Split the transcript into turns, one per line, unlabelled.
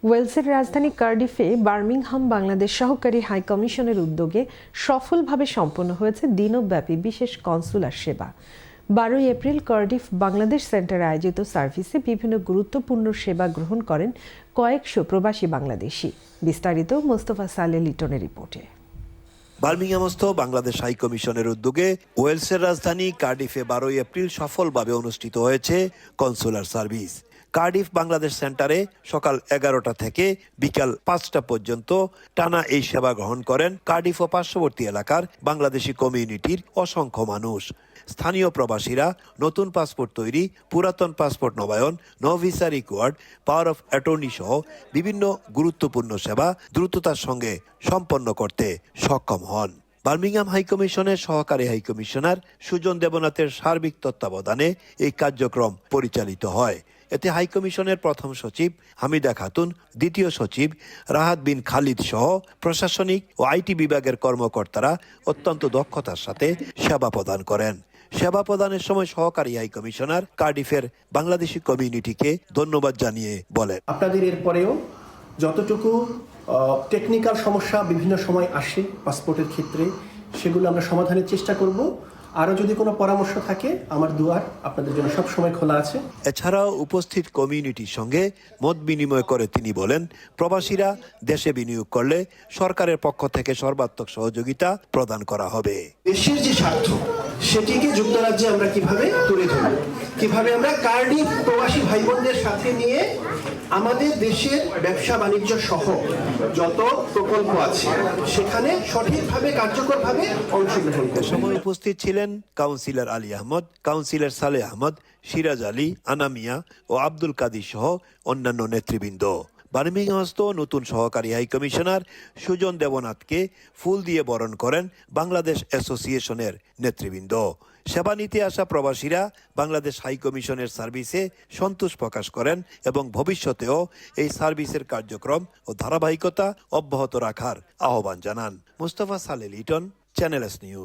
ওয়েলসের রাজধানী কার্ডিফে বার্মিংহাম বাংলাদেশ সহকারী হাইকমিশনের উদ্যোগে সফলভাবে সম্পন্ন হয়েছে দিনব্যাপী বিশেষ কনসুলার সেবা। 12 এপ্রিল কার্ডিফ বাংলাদেশ সেন্টারে আয়োজিত সার্ভিসে বিভিন্ন গুরুত্বপূর্ণ সেবা গ্রহণ করেন কয়েকশো প্রবাসী বাংলাদেশি। বিস্তারিত মোস্তফা সালে লিটনের রিপোর্টে।
বার্মিংহামস্থ বাংলাদেশ হাইকমিশনের উদ্যোগে ওয়েলসের রাজধানী কার্ডিফে 12 এপ্রিল সফলভাবে অনুষ্ঠিত হয়েছে কনসুলার সার্ভিস। কার্ডিফ বাংলাদেশ সেন্টারে সকাল 11টা থেকে বিকাল 5টা পর্যন্ত টানা এই সেবা গ্রহণ করেন কার্ডিফ ও পার্শ্ববর্তী এলাকার বাংলাদেশি কমিউনিটির অসংখ্য মানুষ। স্থানীয় প্রবাসীরা নতুন পাসপোর্ট তৈরি, পুরাতন পাসপোর্ট নবায়ন, no visa required, power of attorney সহ বিভিন্ন গুরুত্বপূর্ণ সেবা দ্রুততার সঙ্গে সম্পন্ন করতে সক্ষম হন। বার্মিংহাম হাইকমিশনের সহকারী হাইকমিশনার সুজন দেবনাথের সার্বিক তত্ত্বাবধানে এই কার্যক্রম পরিচালিত হয়। এতে হাইকমিশনের প্রথম সচিব হামিদা খাতুন, দ্বিতীয় সচিব রাহাত বিন খালিদ সহ প্রশাসনিক ও আইটি বিভাগের কর্মকর্তারা অত্যন্ত দক্ষতার সাথে সেবা প্রদান করেন। সেবা প্রদানের সময় সহকারী হাইকমিশনার কার্ডিফের বাংলাদেশি কমিউনিটিকে ধন্যবাদ জানিয়ে বলেন,
আপনাদের এরপরেও যতটুকু টেকনিক্যাল সমস্যা বিভিন্ন সময় আসে পাসপোর্টের ক্ষেত্রে, সেগুলো আমরা সমাধানের চেষ্টা করব। আরও যদি কোনো পরামর্শ থাকে, আমার দুয়ার আপনাদের জন্য সব সময় খোলা আছে।
এছাড়াও উপস্থিত কমিউনিটির সঙ্গে মত বিনিময় করে তিনি বলেন, প্রবাসীরা দেশে বিনিয়োগ করলে সরকারের পক্ষ থেকে সর্বাত্মক সহযোগিতা প্রদান করা হবে।
দেশের যে স্বার্থ সেটিকে যুক্তরাজ্যে আমরা কিভাবে তুলে ধরব, কিভাবে আমরা কার্ডিফ প্রবাসী ভাই বোনদের সাথে নিয়ে আমাদের দেশের ব্যবসা বাণিজ্য সহ যত প্রকল্প আছে সেখানে সঠিকভাবে কার্যকরভাবে অংশগ্রহণ করব।
সময় উপস্থিত ছিলেন কাউন্সিলর আলী আহমদ, কাউন্সিলর সালে আহমদ, সিরাজ আলী, আনামিয়া ও আব্দুল কাদির সহ অন্যান্য নেতৃবৃন্দ। বার্মিংহামস্থ নতুন সহকারী হাইকমিশনার সুজন দেবনাথকে ফুল দিয়ে বরণ করেন বাংলাদেশ অ্যাসোসিয়েশনের নেতৃবৃন্দ। সেবা নিতে আসা প্রবাসীরা বাংলাদেশ হাইকমিশনের সার্ভিসে সন্তোষ প্রকাশ করেন এবং ভবিষ্যতেও এই সার্ভিসের কার্যক্রম ও ধারাবাহিকতা অব্যাহত রাখার আহ্বান জানান। মোস্তফা সালে লিটন, চ্যানেল এস নিউজ।